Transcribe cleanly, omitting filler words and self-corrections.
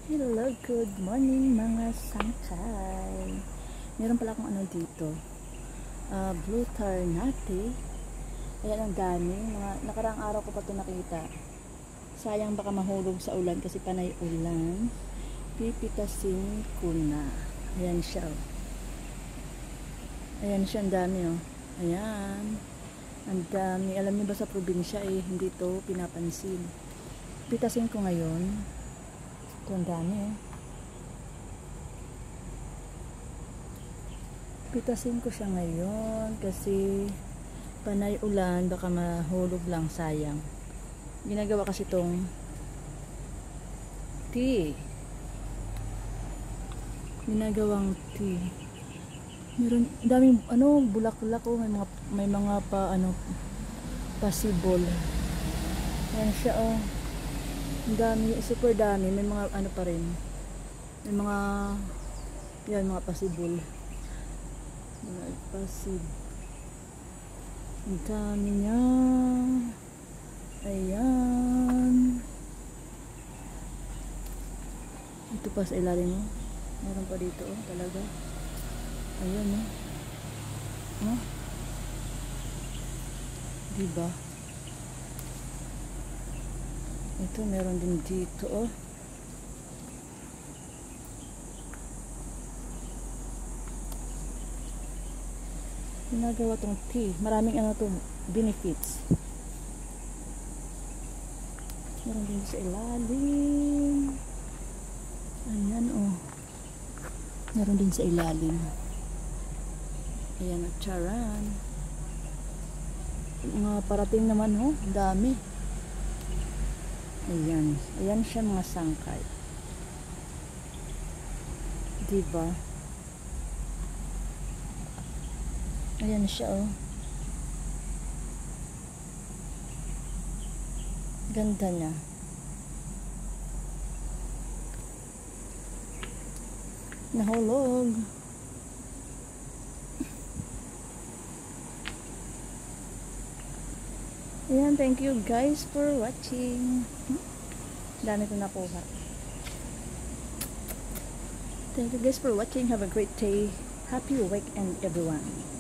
Hello, good morning mga sangkay. Meron pala akong ano dito. Blue Ternate. Ayan ang dami. Nakaraang araw ko pa ito nakita. Sayang baka mahulog sa ulan kasi panay ulan. Pipitasin ko na. Ayan siya. Ayan siya, ang dami oh. Ayan. Ang dami. Alam niyo ba sa probinsya hindi ito pinapansin. Pitasin ko ngayon. Ito ang dami Pitasin ko siya ngayon kasi panay ulan, baka mahulog lang, sayang. Ginagawa kasi itong tea. Ginagawang tea. Meron daming bulak-bulak may mga possible. Ayan siya Ang dami, super dami. May mga pa rin. May mga mga possible. Mga possible. Ang dami niya. Ayan. Ito pa sa ilalim mo. Meron pa dito talaga. Ayan diba? Ito meron din dito Ginagawa tong tea. Maraming benefits. Meron din sa ilalim. Ayan Meron din sa ilalim. Ayan charan. Mga parating naman dami. Ayan siya mga sangkay. Diba? Ayan siya Ganda niya. Nahulog. Ayan, thank you guys for watching. Dami ko nakuha. Thank you guys for watching. Have a great day. Happy weekend everyone.